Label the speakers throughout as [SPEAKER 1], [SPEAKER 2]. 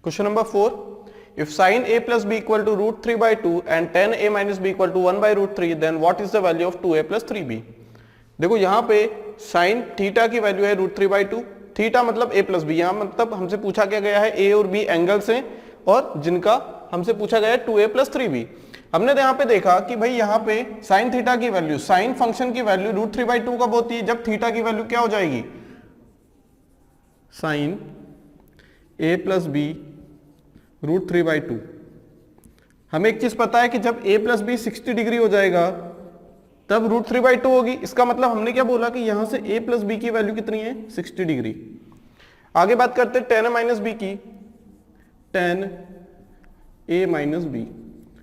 [SPEAKER 1] Question number 4, if sin a plus b equal to root 3 by 2 and tan a minus b equal to 1 by root 3, then what is the value of 2a plus 3b? देखो यहाँ पे sin theta की value है root 3 by 2, theta मतलब a plus B, यहाँ मतलब हमसे पूछा क्या गया है a और b एंगल्स हैं और जिनका हमसे पूछा गया है 2a प्लस 3b। हमने तो यहाँ पे देखा कि भाई यहाँ पे sin थीटा की वैल्यू, sin फंक्शन की वैल्यू रूट 3 बाई 2 कब होती है, जब थीटा की वैल्यू क्या हो जाएगी, sin a plus B root 3 by 2। हमें एक चीज पता है कि जब a प्लस बी 60 डिग्री हो जाएगा तब रूट 3 बाई 2 होगी। इसका मतलब हमने क्या बोला कि यहां से a प्लस बी की वैल्यू कितनी है, 60 डिग्री। आगे बात करते हैं tan a माइनस बी की, tan a माइनस बी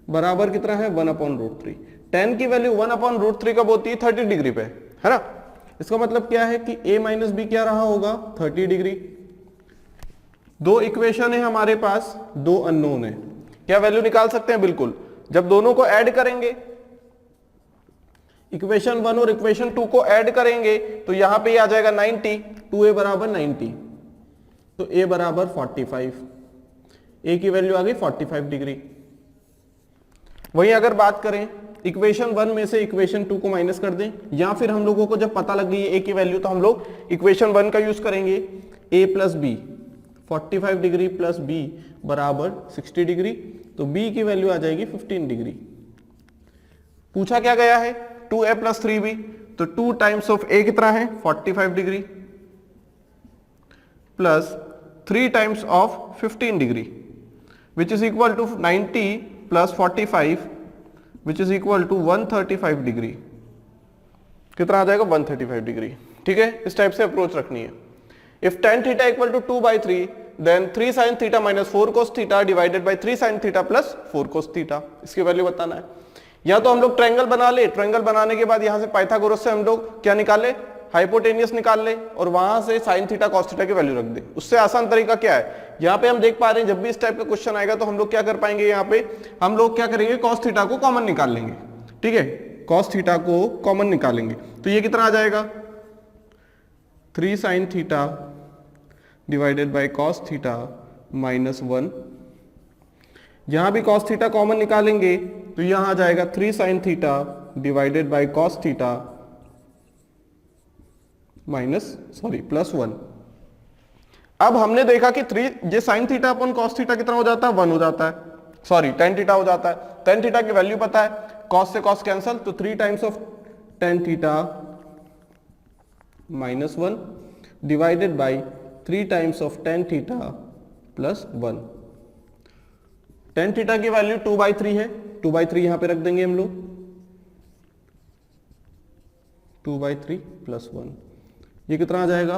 [SPEAKER 1] बराबर कितना है 1 अपॉन रूट 3। tan की वैल्यू 1 अपॉन रूट 3 कब होती है, 30 डिग्री पे, है ना। इसका मतलब क्या है कि a माइनस बी क्या रहा होगा, 30 डिग्री। दो इक्वेशन है हमारे पास, दो अननोन है, क्या वैल्यू निकाल सकते हैं, बिल्कुल। जब दोनों को ऐड करेंगे, इक्वेशन 1 और इक्वेशन 2 को ऐड करेंगे तो यहां पे आ जाएगा 90, 2a बराबर 90, तो a बराबर 45, a की वैल्यू आ गई 45 डिग्री। वहीं अगर बात करें इक्वेशन 1 में से इक्वेशन 2 को माइनस कर दें, या फिर हम लोगों को जब पता लग गई है a की वैल्यू तो हम लोग इक्वेशन 1 का यूज करेंगे, a plus B 45 degree plus b बराबर 60 डिग्री, तो b की वैल्यू आ जाएगी 15 डिग्री। पूछा क्या गया है 2a प्लस 3b, तो 2 टाइम्स ऑफ a कितना है 45 degree plus 3 times of 15 degree which is equal to 90 plus 45 which is equal to 135 degree. कितना आ जाएगा 135 डिग्री। ठीक है, इस टाइप से अप्रोच रखनी है। If tan theta equal to 2 by 3, then 3 sin theta minus 4 cos theta divided by 3 sin theta plus 4 cos theta, इसकी वैल्यू बताना है। या तो हम लोग ट्रायंगल बना ले, ट्रायंगल बनाने के बाद यहां से पाइथागोरस से हम लोग क्या निकाले, हाइपोटेनियस निकाल ले और वहां से sin थीटा cos थीटा की वैल्यू रख दे। उससे आसान तरीका क्या है, यहाँ पे हम देख पा रहे हैं जब भी इस टाइप का क्वेश्चन आएगा तो हम लोग क्या कर पाएंगे, यहाँ पे हम लोग क्या करेंगे, cos थीटा को कॉमन निकाल लेंगे। ठीक है, cos थीटा को कॉमन निकालेंगे तो ये कितना आ जाएगा 3 sin theta divided by cos theta minus 1। यहां भी कॉस थीटा कॉमन निकालेंगे तो यहां आ जाएगा 3 sine theta divided by cos theta plus 1। अब हमने देखा कि 3 ये sine theta upon cos theta कितना हो जाता है, 1 हो जाता है, सॉरी tan थीटा हो जाता है। tan थीटा की वैल्यू पता है, कॉस से कॉस कैंसल, तो 3 times of tan theta minus 1 divided by 3 times of tan theta plus 1। tan theta की वैल्यू 2/3 है, 2/3 यहां पे रख देंगे हम लोग, 2/3 प्लस 1, ये कितना आ जाएगा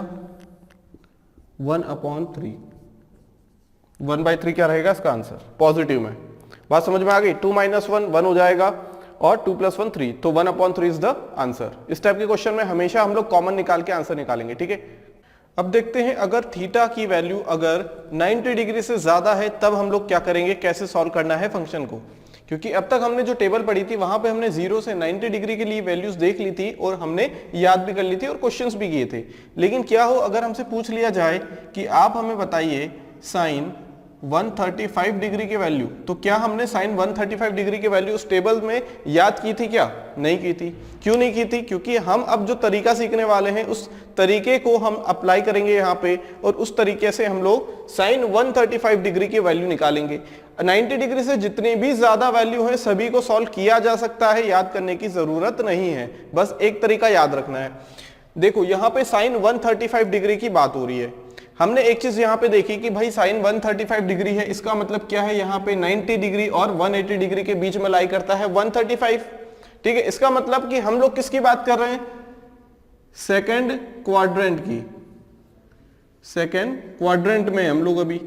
[SPEAKER 1] 1/3। 1/3 क्या रहेगा इसका आंसर, पॉजिटिव में। बात समझ में आ गई, 2 माइनस 1 1 हो जाएगा और 2 प्लस 1 3, तो 1/3 इज द आंसर। इस टाइप के क्वेश्चन में हमेशा हम लोग कॉमन निकाल के आंसर निकालेंगे। ठीक है, अब देखते हैं अगर थीटा की वैल्यू अगर 90 डिग्री से ज्यादा है तब हम लोग क्या करेंगे, कैसे सॉल्व करना है फंक्शन को। क्योंकि अब तक हमने जो टेबल पढ़ी थी वहां पे हमने 0 से 90 डिग्री के लिए वैल्यूज देख ली थी और हमने याद भी कर ली थी और क्वेश्चंस भी किए थे। लेकिन क्या हो अगर हमसे पूछ लिया जाए कि आप हमें बताइए साइन 135 डिग्री की वैल्यू, तो क्या हमने साइन 135 डिग्री की वैल्यू उस टेबल में याद की थी, क्या नहीं की थी। क्यों नहीं की थी, क्योंकि हम अब जो तरीका सीखने वाले हैं उस तरीके को हम अप्लाई करेंगे यहाँ पे और उस तरीके से हम लोग साइन 135 डिग्री की वैल्यू निकालेंगे। 90 डिग्री से जितनी भी ज्यादा वैल्यू है सभी को सॉल्व किया जा सकता है, याद करने की जरूरत नहीं है, बस एक तरीका याद रखना है। देखो यहाँ पे साइन 135 डिग्री की बात हो रही है, हमने एक चीज यहाँ पे देखी कि भाई साइन 135 डिग्री है, इसका मतलब क्या है, यहाँ पे 90 डिग्री और 180 डिग्री के बीच में लाई करता है 135। ठीक है, इसका मतलब कि हम लोग किसकी बात कर रहे हैं, सेकंड क्वाड्रेंट की। सेकंड क्वाड्रेंट में हम लोग अभी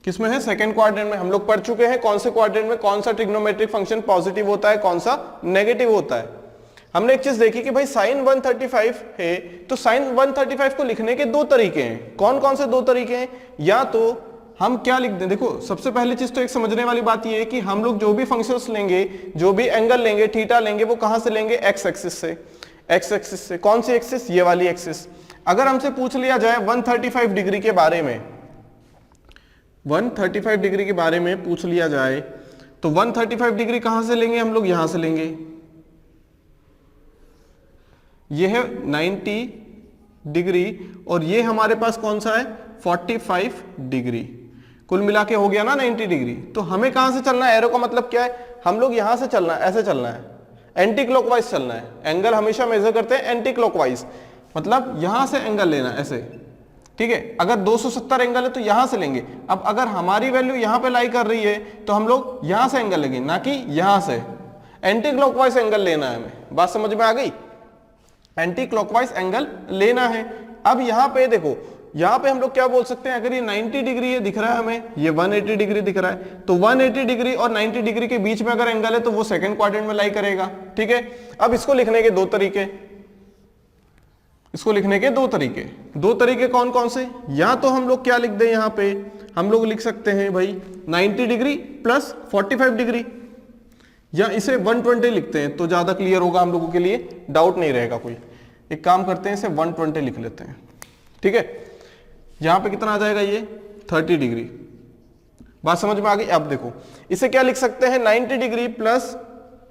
[SPEAKER 1] किसमें है, सेकंड क्वाड्रेंट में। हम लोग पढ़ चुके हैं कौन से क्वाड्रेंट में कौन सा ट्रिग्नोमेट्रिक फंक्शन पॉजिटिव होता है, कौन सा नेगेटिव होता है। हमने एक चीज देखी कि भाई साइन 135 है तो साइन 135 को लिखने के दो तरीके हैं। कौन कौन से दो तरीके हैं, या तो हम क्या लिख दें, देखो सबसे पहली चीज तो एक समझने वाली बात यह है कि हम लोग जो भी फंक्शंस लेंगे, जो भी एंगल लेंगे, थीटा लेंगे, वो कहां से लेंगे, एक्स एक्सिस से। एक्स एक्सिस से कौन सी एक्सिस, ये वाली एक्सिस। अगर हमसे पूछ लिया जाए 135 डिग्री के बारे में 135 डिग्री के बारे में पूछ लिया जाए तो 135 डिग्री कहां से लेंगे हम लोग, यहां से लेंगे। ये है 90 डिग्री और ये हमारे पास कौन सा है 45 डिग्री। कुल मिला के हो गया ना 90 डिग्री। तो हमें कहां से चलना है, एरो का मतलब क्या है, हम लोग यहां से चलना है, ऐसे चलना है, एंटी क्लॉकवाइज चलना है। एंगल हमेशा मेजर करते हैं एंटी क्लॉकवाइज, मतलब यहां से एंगल लेना है ऐसे, ठीक है। अगर 270 एंगल है तो यहां से लेंगे। अब अगर हमारी वैल्यू यहां पे लाई कर रही है तो हम लोग यहां से एंगल लेंगे, ना कि यहां से। एंटी क्लॉकवाइज एंगल लेना है हमें, बात समझ में आ गई। एंटी क्लॉकवाइज एंगल लेना है। अब यहां पे देखो, यहां पे हम लोग क्या बोल सकते हैं, अगर ये 90 डिग्री ये दिख रहा है हमें, ये 180 डिग्री दिख रहा है, तो 180 डिग्री और 90 डिग्री के बीच में अगर एंगल है तो वो सेकंड क्वाड्रेंट में लाई करेगा, ठीक है। अब इसको लिखने के दो तरीके, इसको लिखने के दो तरीके कौन कौन से, या तो हम लोग क्या लिख दें, यहां पे हम लोग लिख सकते हैं भाई 90 डिग्री प्लस 45 डिग्री, या इसे 120 लिखते हैं तो ज्यादा क्लियर होगा हम लोगों के लिए, डाउट नहीं रहेगा कोई। एक काम करते हैं, इसे 120 लिख लेते हैं, ठीक है। यहां पे कितना आ जाएगा, ये 30 डिग्री। बात समझ में आ गई। अब देखो इसे क्या लिख सकते हैं, 90 डिग्री प्लस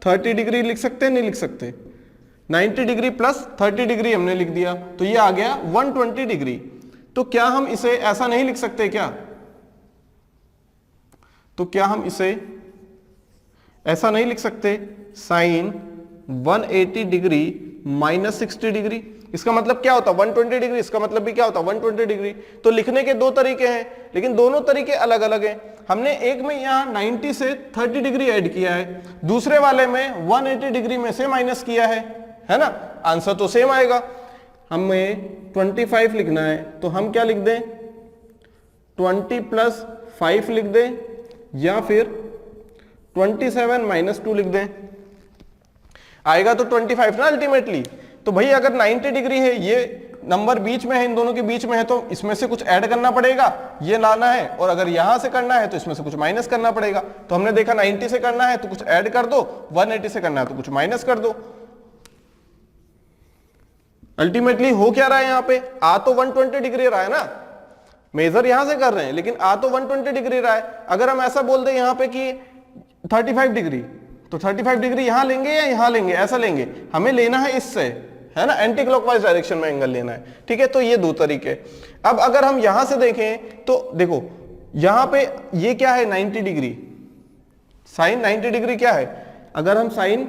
[SPEAKER 1] 30 डिग्री लिख सकते हैं, नहीं लिख सकते। 90 डिग्री प्लस 30 डिग्री हमने लिख दिया तो ये आ गया 120 डिग्री। तो क्या हम इसे ऐसा नहीं लिख सकते क्या, तो क्या हम इसे ऐसा नहीं लिख सकते, साइन 180 डिग्री माइनस 60 डिग्री। इसका मतलब क्या होता, 120 डिग्री, इसका मतलब भी क्या होता 120 डिग्री। तो लिखने के दो तरीके हैं, लेकिन दोनों तरीके अलग अलग हैं। हमने एक में यहाँ 90 से 30 डिग्री ऐड किया है, दूसरे वाले में 180 डिग्री में से माइनस किया है ना। आंसर तो सेम आएगा। हमें 25 लिखना है तो हम क्या लिख दें, 20 प्लस 5 लिख दें, या फिर 27 माइनस 2 लिख दें। आएगा तो 25 ना अल्टीमेटली। तो भाई अगर 90 डिग्री है, ये नंबर बीच में है, इन दोनों के बीच में है, तो इसमें से कुछ ऐड करना पड़ेगा, ये लाना है, और अगर यहां से करना है तो इसमें से कुछ माइनस करना पड़ेगा। तो हमने देखा 90 से करना है तो कुछ ऐड कर दो, 180 से करना है तो कुछ माइनस कर दो। अल्टीमेटली हो क्या रहा है यहां पे, आ तो 120 डिग्री रहा है ना, मेजर यहां से कर रहे हैं, लेकिन आ तो 120 डिग्री रहा है। अगर हम ऐसा बोल दें यहां पे कि 35 डिग्री, तो 35 डिग्री यहां लेंगे या यहां लेंगे, ऐसा लेंगे, हमें लेना है इससे, है ना, एंटी क्लॉकवाइज डायरेक्शन में एंगल लेना है, ठीक है। तो ये दो तरीके। अब अगर हम यहां से देखें तो देखो यहां पे ये क्या है 90 डिग्री, साइन 90 डिग्री क्या है, अगर हम साइन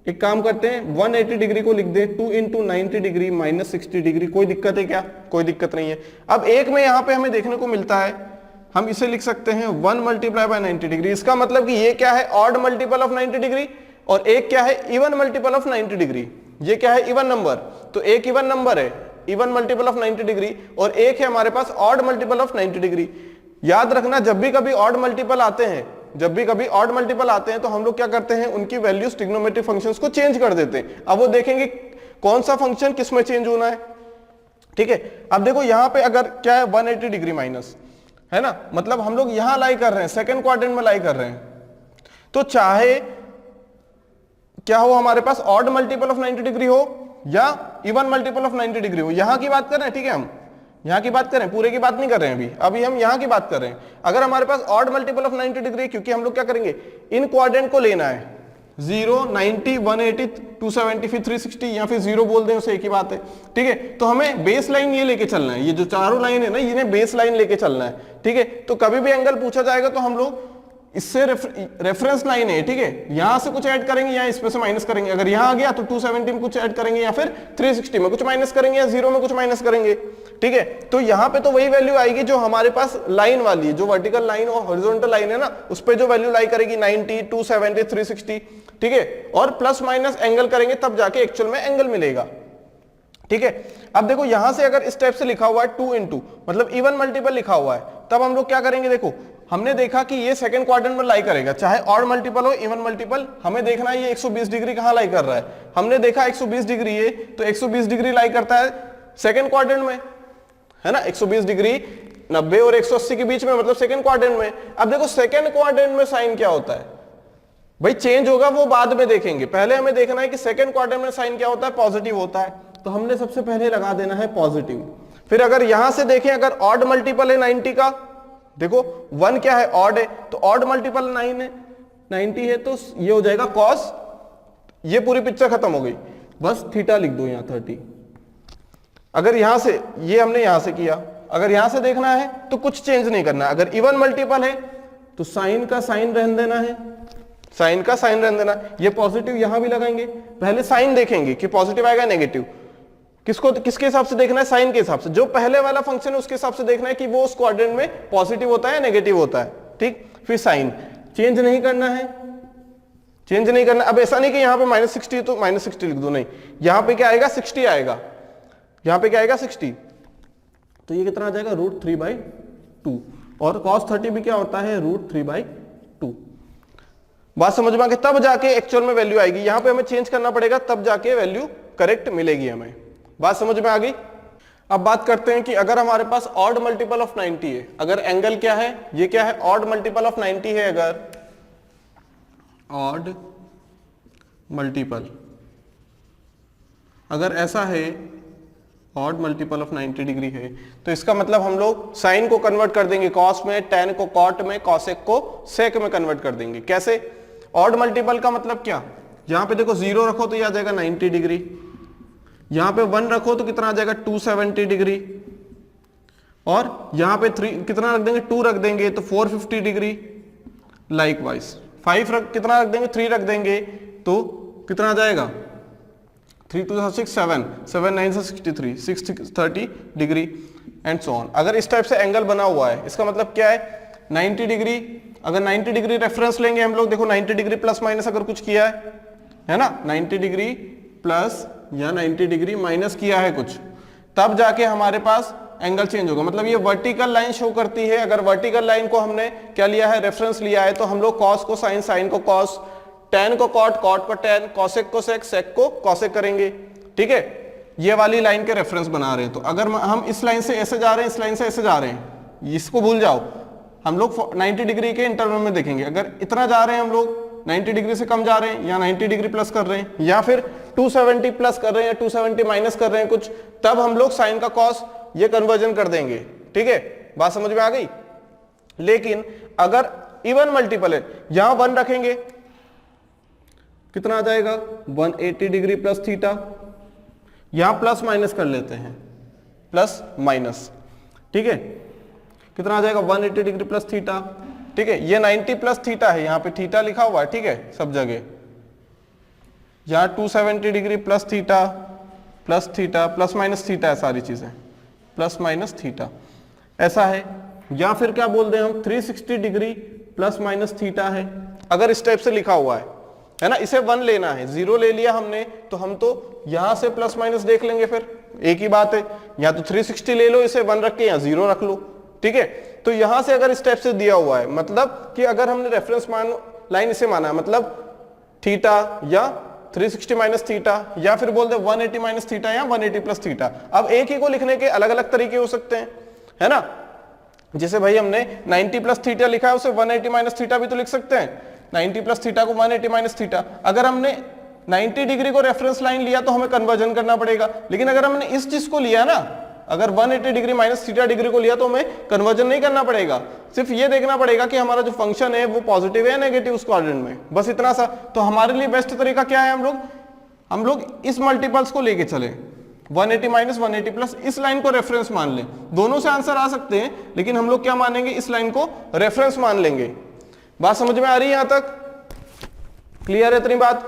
[SPEAKER 1] एक काम करते हैं 180 डिग्री को लिख दे 2 इंटू 90 डिग्री माइनस 60 डिग्री। कोई दिक्कत है क्या, कोई दिक्कत नहीं है। अब एक में यहां पे हमें देखने को मिलता है, हम इसे लिख सकते हैं 1 मल्टीप्लाई बाय 90 डिग्री। इसका मतलब कि ये क्या है, ऑड मल्टीपल ऑफ 90 डिग्री, और एक क्या है, इवन मल्टीपल ऑफ 90 डिग्री। ये क्या है, इवन नंबर, तो एक इवन नंबर है, इवन मल्टीपल ऑफ 90 डिग्री, और एक है हमारे पास ऑड मल्टीपल ऑफ 90 डिग्री। याद रखना, जब भी कभी ऑड मल्टीपल आते हैं, जब भी कभी ऑड मल्टीपल आते हैं तो हम लोग क्या करते हैं, उनकी वैल्यूज ट्रिग्नोमेट्रिक फंक्शंस को चेंज कर देते हैं। अब वो देखेंगे कौन सा फंक्शन किस में चेंज होना है, ठीक है। अब देखो यहां पे अगर क्या है 180 डिग्री माइनस, है ना, मतलब हम लोग यहां लाई कर रहे हैं, सेकंड क्वाड्रेंट में लाई कर रहे हैं, तो चाहे क्या हो हमारे पास, ऑड मल्टीपल ऑफ 90 डिग्री हो या इवन मल्टीपल ऑफ 90 डिग्री हो, यहां की बात कर रहे हैं, ठीक है। हम यहां की बात करें, पूरे की बात नहीं कर रहे हैं अभी हम यहां की बात कर रहे हैं। अगर हमारे पास ऑड मल्टीपल ऑफ 90 डिग्री, क्योंकि हम लोग क्या करेंगे, इन क्वाड्रेंट को लेना है, 0, 90, 180, 270, फिर 360, या फिर 0 बोल दें, उसे एक ही बात है, ठीक है। तो हमें बेस लाइन ये लेके चलना है, ये जो चारों लाइन है ना, इन्हें बेस लाइन लेके चलना है, ठीक है। तो कभी भी एंगल पूछा जाएगा तो हम लोग इससे रेफरेंस लाइन है, ठीक है, यहां से कुछ ऐड करेंगे या इसमें से माइनस करेंगे। अगर यहां आ गया तो 270 में कुछ ऐड करेंगे, या फिर 360 में कुछ माइनस करेंगे, या 0 में कुछ माइनस करेंगे, ठीक है। तो यहां पे तो वही वैल्यू आएगी जो हमारे पास लाइन वाली है, जो वर्टिकल लाइन और हॉरिजॉन्टल लाइन है ना, उस पे जो वैल्यू लाई करेगी 90, 270, 360, ठीक है। और प्लस माइनस एंगल करेंगे तब जाके एक्चुअल में एंगल मिलेगा, ठीक है। अब देखो यहां से अगर इस टाइप से लिखा हुआ है 2 इंटू, मतलब इवन मल्टीपल लिखा हुआ है, तब हम लोग क्या करेंगे, देखो हमने देखा कि ये सेकंड क्वाड्रेंट में लाई करेगा, चाहे ऑड मल्टीपल हो इवन मल्टीपल। हमें देखना है ये 120 डिग्री कहां लाई कर रहा है, हमने देखा 120 डिग्री है, तो 120 डिग्री लाई करता है सेकंड क्वाड्रेंट में, है ना, 120 डिग्री 90 और 180 के बीच में, मतलब सेकंड क्वाड्रेंट में। अब देखो सेकंड क्वाड्रेंट में साइन क्या होता है भाई, चेंज होगा वो बाद में देखेंगे, पहले हमें देखना है कि सेकंड क्वाड्रेंट में साइन क्या होता है, पॉजिटिव होता है, तो हमने सबसे पहले लगा देना है पॉजिटिव। फिर अगर यहां से देखें, अगर ऑड मल्टीपल है 90 का, देखो 1 क्या है, ऑड है, तो ऑड मल्टीपल 9 है, 90 है, तो ये हो जाएगा कॉस, ये पूरी पिक्चर खत्म हो गई, बस थीटा लिख दो यहां 30। अगर यहां से, ये हमने यहां से किया, अगर यहां से देखना है तो कुछ चेंज नहीं करना है। अगर इवन मल्टीपल है तो साइन का साइन रहने देना है, साइन का साइन रहने देना। ये पॉजिटिव यहां भी लगाएंगे, पहले साइन देखेंगे कि पॉजिटिव आएगा नेगेटिव, किसको किसके हिसाब से देखना है, साइन के हिसाब से। जो पहले वाला फंक्शन है उसके हिसाब से देखना है कि वो उस क्वाड्रेंट में पॉजिटिव होता है नेगेटिव होता है, ठीक। फिर साइन चेंज नहीं करना है, चेंज नहीं करना। अब ऐसा नहीं कि यहां पे -60 तो -60 लिख दो, नहीं, यहां पे क्या आएगा 60 आएगा, यहां पे क्या आएगा 60, तो ये कितना आ जाएगा √3/2, और cos 30 भी क्या होता है √3/2। बात समझ में आ गई, तब जाके एक्चुअल में वैल्यू आएगी, यहां पे हमें चेंज करना पड़ेगा तब जाके वैल्यू करेक्ट मिलेगी हमें। बात समझ में आ गई। अब बात करते हैं कि अगर हमारे पास ऑड मल्टीपल ऑफ 90 है, अगर एंगल क्या है, ये क्या है, ऑड मल्टीपल ऑफ 90 है, अगर ऑड मल्टीपल अगर ऐसा है, ऑड मल्टीपल ऑफ 90 डिग्री है, तो इसका मतलब हम लोग साइन को कन्वर्ट कर देंगे कॉस में, टेन को कॉट में, कॉसेक को सेक में कन्वर्ट कर देंगे। कैसे? ऑड मल्टीपल का मतलब क्या, यहां पे देखो 0 रखो तो ये आ जाएगा 90 डिग्री, यहां पे 1 रखो तो कितना आ जाएगा 270 डिग्री, और यहां पे 3 कितना रख देंगे 2 रख देंगे तो 450 डिग्री। लाइकवाइज 5 कितना रख देंगे 3 रख देंगे तो कितना आ जाएगा 3 2 6 7 7 9 से 63 630 डिग्री एंड सो ऑन। अगर इस टाइप से एंगल बना हुआ है, इसका मतलब क्या है 90 डिग्री, अगर 90 डिग्री रेफरेंस लेंगे हम लोग, देखो 90 डिग्री प्लस माइनस अगर कुछ किया है ना, 90 डिग्री प्लस या 90 डिग्री माइनस किया है कुछ, तब जाके हमारे पास एंगल चेंज होगा। मतलब ये वर्टिकल लाइन शो करती है, अगर वर्टिकल लाइन को हमने क्या लिया है रेफरेंस लिया है, तो हम लोग कॉस को साइन, साइन को कॉस, टेन को कॉट, कॉट को टेन, कॉसेक को सेक, सेक को कॉसेक करेंगे, ठीक है। ये वाली लाइन के रेफरेंस बना रहे हैं, तो अगर हम इस लाइन से ऐसे जा रहे हैं, इस लाइन से ऐसे जा रहे हैं, इसको भूल जाओ, हम लोग 90 डिग्री के इंटरवल में देखेंगे। अगर इतना जा रहे हैं हम लोग 90 डिग्री से कम जा रहे हैं, या 90 डिग्री प्लस कर रहे हैं, या फिर 270 प्लस कर रहे हैं, 270 माइनस कर रहे हैं कुछ, तब हम लोग साइन का कॉस ये कन्वर्जन कर देंगे, ठीक है। बात समझ में आ गई। लेकिन अगर इवन मल्टीपल है, यहां 1 रखेंगे, कितना आ जाएगा 180 डिग्री प्लस थीटा, यहां प्लस माइनस कर लेते हैं, प्लस माइनस, ठीक है, कितना आ जाएगा 180 डिग्री प्लस थीटा, ठीक है। ये 90 प्लस थीटा है, यहां पे थीटा लिखा हुआ है, ठीक है, सब जगह। यहां 270 degree plus theta plus minus theta है, सारी चीजें प्लस माइनस थीटा ऐसा है। या फिर क्या बोल दें हम 360 डिग्री प्लस माइनस थीटा है, अगर इस टाइप से लिखा हुआ है ना। इसे 1 लेना है, 0 ले लिया हमने, तो हम तो यहां से प्लस माइनस देख लेंगे, फिर एक ही बात है, या तो 360 ले लो, इसे 1 रख के, या 0 रख लो, ठीक है। तो यहां से अगर इस टाइप से दिया हुआ है, मतलब कि अगर हमने रेफरेंस मान लाइन इसे माना है, मतलब थीटा या 360 माइनस थीटा, या फिर बोल दे 180 माइनस थीटा या 180 प्लस थीटा। अब एक ही को लिखने के अलग अलग तरीके हो सकते हैं, है ना। जैसे भाई हमने 90 प्लस थीटा लिखा है, उसे 180 माइनस थीटा भी तो लिख सकते हैं, 90 प्लस थीटा को 180 माइनस थीटा। अगर हमने 90 डिग्री को रेफरेंस लाइन लिया तो हमें कन्वर्जन करना पड़ेगा, लेकिन अगर हमने इस चीज को लिया ना, अगर 180 डिग्री माइनस थीटा डिग्री को लिया तो हमें कन्वर्जन नहीं करना पड़ेगा, सिर्फ ये देखना पड़ेगा कि हमारा जो फंक्शन है वो पॉजिटिव है या नेगेटिव उस क्वाड्रेंट में, बस इतना सा। तो हमारे लिए बेस्ट तरीका क्या है, हम लोग इस मल्टीपल्स को लेके चले, 180 माइनस 180 प्लस, इस लाइन को रेफरेंस मान लें। दोनों से आंसर आ सकते हैं, लेकिन हम लोग क्या मानेंगे, इस लाइन को रेफरेंस मान लेंगे। बात समझ में आ रही है? यहां तक क्लियर है इतनी बात?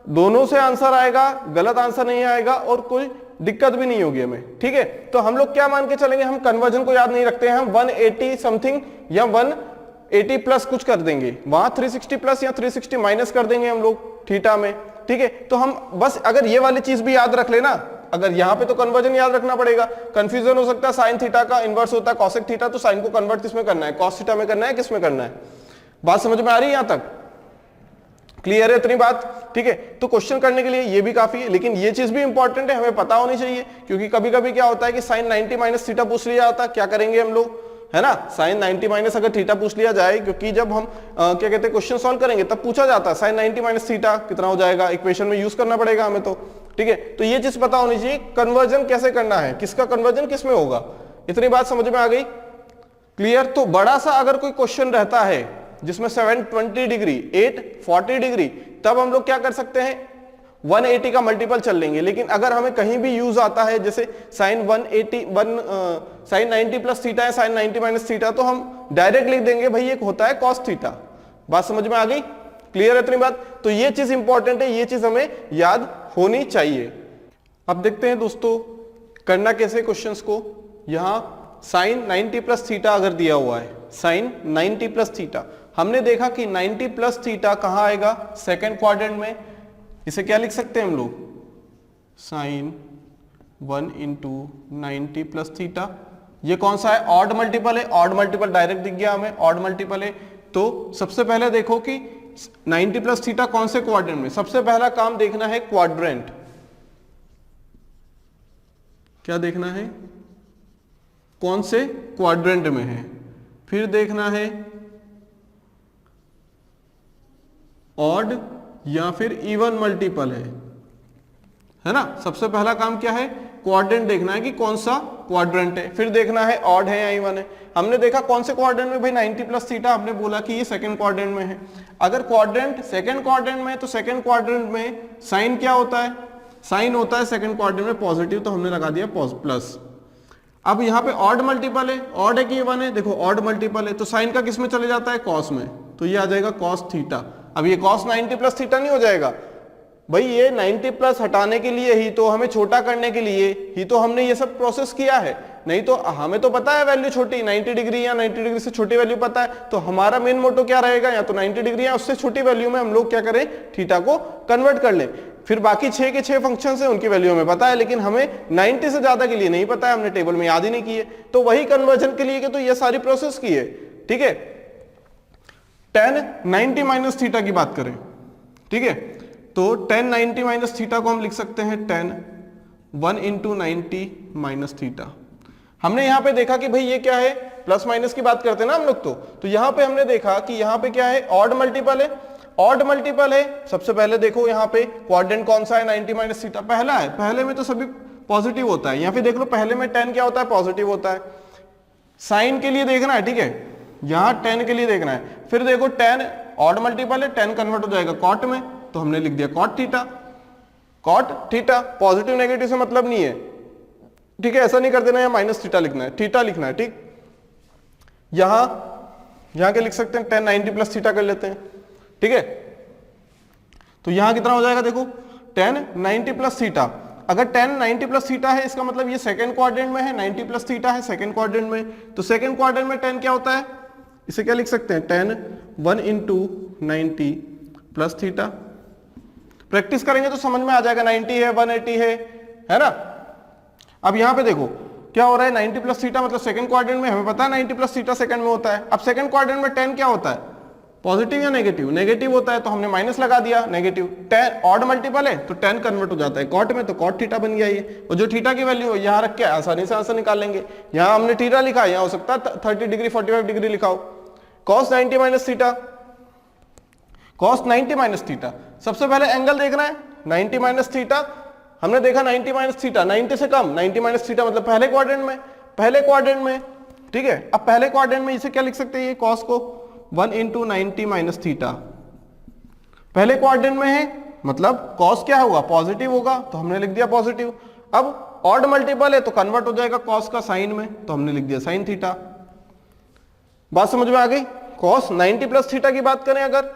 [SPEAKER 1] दोनों से आंसर आएगा, गलत आंसर नहीं आएगा, और कोई दिक्कत भी नहीं होगी हमें, ठीक है। तो हम लोग क्या मान के चलेंगे, हम कन्वर्जन को याद नहीं रखते हैं, हम 180 समथिंग या 180 प्लस कुछ कर देंगे, वहां 360 प्लस या 360 माइनस कर देंगे हम लोग थीटा में, ठीक है। तो हम बस अगर ये वाली चीज भी याद रख लेना, अगर यहां पे तो कन्वर्जन याद रखना पड़ेगा, कंफ्यूजन हो सकता है, साइन थीटा का इनवर्स होता है कॉसेक थीटा, तो साइन को कन्वर्ट किस में करना है, कॉस थीटा में करना है, किस में करना है। बात समझ में आ रही है? यहां तक क्लियर है इतनी बात, ठीक है। तो क्वेश्चन करने के लिए ये भी काफी है, लेकिन ये चीज भी इंपॉर्टेंट है, हमें पता होनी चाहिए, क्योंकि कभी कभी क्या होता है कि साइन 90 माइनस थीटा पूछ लिया जाता है, क्या करेंगे हम लोग, है ना। साइन 90 माइनस अगर थीटा पूछ लिया जाए, क्योंकि जब हम क्या कहते हैं क्वेश्चन सॉल्व करेंगे तब पूछा जाता है साइन 90 माइनस थीटा कितना हो जाएगा, इक्वेशन में यूज करना पड़ेगा हमें, तो ठीक है। तो ये चीज पता होनी चाहिए, कन्वर्जन कैसे करना है, किसका कन्वर्जन किस में होगा, इतनी बात समझ में आ गई, क्लियर। तो बड़ा सा अगर कोई क्वेश्चन रहता है जिसमें 720 डिग्री 840 डिग्री, तब हम लोग क्या कर सकते हैं 180 का मल्टीपल चल लेंगे। लेकिन अगर हमें कहीं भी यूज आता है जैसे साइन 90 प्लस थीटा है साइन 90 माइनस थीटा, तो हम डायरेक्ट लिख देंगे भाई एक होता है कॉस थीटा। बात समझ में आ गई, क्लियर है इतनी बात। तो ये चीज इंपॉर्टेंट है, ये चीज हमें याद होनी चाहिए। अब देखते हैं दोस्तों करना कैसे क्वेश्चंस को। यहां साइन 90 प्लस थीटा अगर दिया हुआ है, साइन 90 प्लस थीटा, हमने देखा कि 90 प्लस थीटा कहां आएगा, सेकंड क्वाड्रेंट में। इसे क्या लिख सकते हैं हम लोग, साइन 1 इंटू 90 प्लस थीटा। ये कौन सा है, ऑड मल्टीपल है, ऑड मल्टीपल डायरेक्ट दिख गया हमें, ऑड मल्टीपल है। तो सबसे पहले देखो कि 90 प्लस थीटा कौन से क्वाड्रेंट में, सबसे पहला काम देखना है क्वाड्रेंट। क्या देखना है, कौन से क्वाड्रेंट में है। फिर देखना है ऑड या फिर इवन मल्टीपल है ना। सबसे पहला काम क्या है, क्वाड्रेंट देखना है कि कौन सा क्वाड्रेंट है। फिर देखना है ऑड है या इवन है। हमने देखा कौन से क्वाड्रेंट में भाई 90 प्लस थीटा, हमने बोला कि ये सेकंड क्वाड्रेंट में है। अगर क्वाड्रेंट सेकंड क्वाड्रेंट में है तो सेकंड क्वाड्रेंट में साइन क्या होता है, साइन होता है सेकंड क्वाड्रेंट में पॉजिटिव, तो हमने लगा दिया प्लस। अब यहाँ पे ऑड मल्टीपल है, ऑड है कि इवन है, देखो ऑड मल्टीपल है तो साइन का किस में चले जाता है, कॉस में, तो ये आ जाएगा कॉस थीटा। अब ये कॉस 90 प्लस थीटा नहीं हो जाएगा भाई, ये 90 प्लस हटाने के लिए ही तो, हमें छोटा करने के लिए ही तो हमने ये सब प्रोसेस किया है। नहीं तो हमें तो पता है वैल्यू छोटी 90 डिग्री या 90 डिग्री से छोटी वैल्यू पता है, तो हमारा मेन मोटो क्या रहेगा, या तो 90 डिग्री या उससे छोटी वैल्यू में हम लोग क्या करें, थीटा को कन्वर्ट कर लें। फिर बाकी 6 के 6 फंक्शंस हैं उनकी वैल्यू हमें पता है, लेकिन हमें 90 से ज्यादा के लिए नहीं पता है, हमने टेबल में याद ही नहीं किए। तो वही कन्वर्जन के लिए तो ये सारी प्रोसेस की है, ठीक है। tan 90 माइनस थीटा की बात करें, ठीक है, तो tan 90 माइनस थीटा को हम लिख सकते हैं tan 1 इंटू 90 माइनस थीटा। हमने यहां पे देखा कि भाई ये क्या है, प्लस माइनस की बात करते हैं ना हम लोग, तो यहां पे हमने देखा कि यहां पे क्या है, ऑड मल्टीपल है, ऑड मल्टीपल है। सबसे पहले देखो यहाँ पे क्वाड्रेंट कौन सा है, 90 माइनस थीटा पहला है, पहले में तो सभी पॉजिटिव होता है। यहाँ पे देख लो पहले में tan क्या होता है, पॉजिटिव होता है। साइन के लिए देखना है, ठीक है, यहाँ tan के लिए देखना है। फिर देखो tan ऑड मल्टीपल है, tan कन्वर्ट हो जाएगा कॉट में, तो हमने लिख दिया cot theta. Cot theta positive negative से मतलब नहीं है, ठीक है, ऐसा नहीं कर देना या माइनस थीटा लिखना है, थीटा लिखना है, ठीक। यहां क्या लिख सकते हैं, tan 90 प्लस थीटा कर लेते हैं, ठीक है। तो यहां कितना हो जाएगा, देखो tan 90 प्लस थीटा। अगर tan 90 प्लस थीटा है इसका मतलब ये सेकंड क्वाड्रेंट में है, 90 प्लस थीटा है सेकंड क्वाड्रेंट में, तो सेकंड क्वाड्रेंट में tan क्या होता है, इसे क्या लिख सकते हैं, tan 1 into 90 plus theta. Practice करेंगे तो समझ में आ जाएगा, 90 है 180 है ना। अब यहां पे देखो क्या हो रहा है, 90 प्लस थीटा मतलब सेकंड क्वाड्रेंट में, हमें पता है 90 प्लस थीटा सेकंड में होता है। अब सेकंड क्वाड्रेंट में tan क्या होता है, पॉजिटिव या नेगेटिव, नेगेटिव होता है, तो हमने माइनस लगा दिया, नेगेटिव। tan ऑड मल्टीपल है तो tan कन्वर्ट हो जाता है कॉट में, तो कॉट थीटा बन गया ये। और जो थीटा की वैल्यू है यहां रख के आसानी से आंसर निकाल लेंगे। यहां हमने थीटा लिखा, यहां हो सकता है 30 डिग्री 45 डिग्री लिखाओ। cos 90 minus theta, cos 90 minus theta, सबसे पहले एंगल देखना है 90 माइनस थीटा। हमने देखा 90 माइनस थीटा 90 से कम, 90 माइनस थीटा मतलब पहले क्वाड्रेंट में, ठीक है। अब पहले क्वाड्रेंट में इसे क्या लिख सकते हैं, ये cos को 1 इंटू 90 माइनस थीटा, पहले क्वाड्रेंट में है मतलब cos क्या होगा, पॉजिटिव होगा, तो हमने लिख दिया पॉजिटिव। अब ऑड मल्टीपल है तो कन्वर्ट हो जाएगा cos का साइन में, तो हमने लिख दिया साइन थीटा। बात समझ में आ गई। cos 90 प्लस थीटा की बात करें, अगर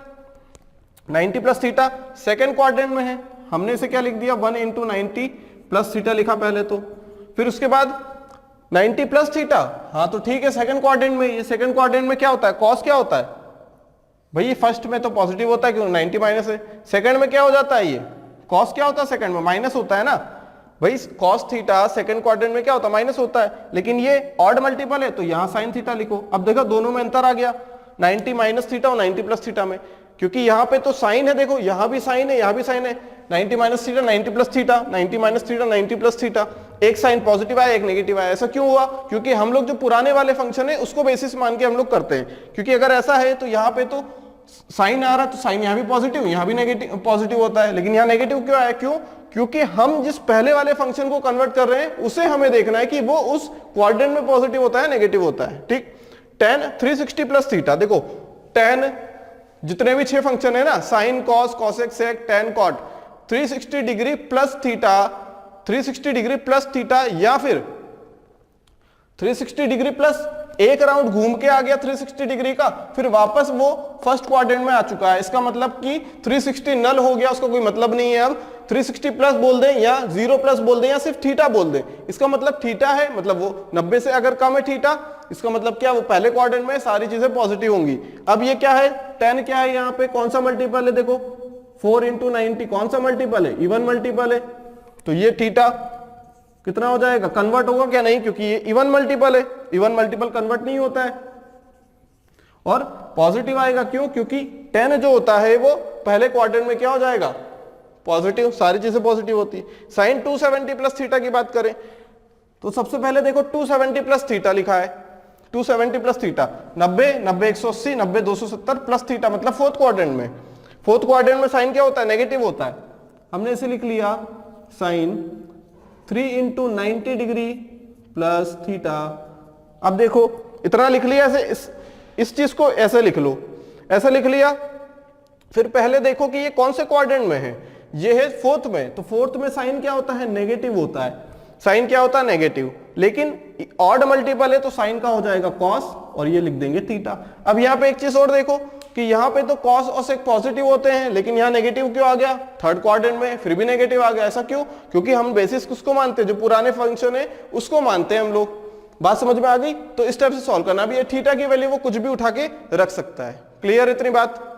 [SPEAKER 1] 90 प्लस थीटा सेकेंड क्वाड्रेंट में है, हमने इसे क्या लिख दिया 1 इंटू 90 प्लस थीटा लिखा पहले तो। फिर उसके बाद 90 प्लस थीटा, हाँ तो ठीक है सेकंड क्वाड्रेंट में, ये सेकंड क्वाड्रेंट में क्या होता है, cos क्या होता है भाई, ये फर्स्ट में तो पॉजिटिव होता है क्यों, 90 माइनस है। सेकंड में क्या हो जाता है, ये cos क्या होता है सेकंड में, माइनस होता है ना भाई। cos थीटा सेकंड क्वाड्रेंट में क्या होता है, माइनस होता है, लेकिन ये ऑड मल्टीपल है तो यहाँ साइन थीटा लिखो। अब देखो दोनों में अंतर आ गया, 90 माइनस थीटा और 90 प्लस थीटा में, क्योंकि यहाँ पे तो साइन है, देखो यहाँ भी साइन है, यहाँ भी साइन है। 90 minus theta 90 plus theta, 90 minus theta 90 plus theta, एक साइन पॉजिटिव आया एक नेगेटिव आया। ऐसा क्यों हुआ, क्योंकि हम लोग जो पुराने वाले फंक्शन है उसको बेसिस मान के हम लोग करते हैं। क्योंकि अगर ऐसा है तो यहाँ पे तो साइन आ रहा, तो साइन यहाँ भी पॉजिटिव यहाँ भी नेगेटिव पॉजिटिव होता है, लेकिन यहाँ नेगेटिव क्यों आया, क्यों, क्योंकि हम जिस पहले वाले फंक्शन को कन्वर्ट कर रहे हैं उसे हमें देखना है कि वो उस क्वाड्रेंट में पॉजिटिव होता है नेगेटिव होता है, ठीक। tan 360 प्लस थीटा, देखो tan जितने भी 6 फंक्शन है ना, sine cos cosec sec tan cot, 360 degree plus theta, 360 degree plus theta, या फिर 360 डिग्री प्लस एक राउंड घूम के आ गया 360 डिग्री का, फिर वापस वो फर्स्ट क्वाड्रेंट में आ चुका है, इसका मतलब कि 360 नल हो गया, उसका कोई मतलब नहीं है। अब 360 प्लस बोल दें या 0 प्लस बोल दें या सिर्फ थीटा बोल दें, इसका मतलब थीटा है, मतलब वो 90 से अगर कम है थीटा, इसका मतलब क्या, वो पहले क्वाड्रेंट में सारी चीजें पॉजिटिव होंगी। अब ये क्या है, tan क्या है, यहाँ पे कौन सा मल्टीपल है, देखो 4 इंटू 90 कौन सा मल्टीपल है, इवन मल्टीपल है, तो ये थीटा कितना हो जाएगा, कन्वर्ट होगा क्या, नहीं, क्योंकि ये इवन मल्टीपल है, इवन मल्टीपल कन्वर्ट नहीं होता है, और पॉजिटिव आएगा, क्यों, क्योंकि tan जो होता है वो पहले क्वाड्रेंट में क्या हो जाएगा, पॉजिटिव, सारी चीजें पॉजिटिव होती है। साइन 270 प्लस थीटा की बात करें तो सबसे पहले देखो 270 प्लस थीटा लिखा है, 270 प्लस थीटा 90, 90 180, 90 270 प्लस थीटा, मतलब फोर्थ क्वाड्रेंट में, फोर्थ क्वाड्रेंट में साइन क्या होता है, नेगेटिव होता है, हमने इसे लिख लिया sine 3 into 90 degree plus theta. अब देखो इतना लिख लिया, ऐसे इस चीज को ऐसे लिख लो, ऐसे लिख लिया, फिर पहले देखो कि ये कौन से क्वाड्रेंट में है, ये है फोर्थ में, तो फोर्थ में साइन क्या होता है, नेगेटिव होता है, साइन क्या होता है, नेगेटिव, लेकिन ऑड मल्टीपल है तो साइन का हो जाएगा कॉस, और ये लिख देंगे थीटा। अब यहाँ पे एक चीज और देखो कि यहाँ पे तो कॉस और सेक पॉजिटिव होते हैं, लेकिन यहाँ नेगेटिव क्यों आ गया, थर्ड क्वाड्रेंट में फिर भी नेगेटिव आ गया, ऐसा क्यों, क्योंकि हम बेसिस किसको मानते हैं, जो पुराने फंक्शन है उसको मानते हैं हम लोग। बात समझ में आ गई, तो इस टाइप से सॉल्व करना। अब ये थीटा की वैल्यू वो कुछ भी उठा के रख सकता है। क्लियर इतनी बात।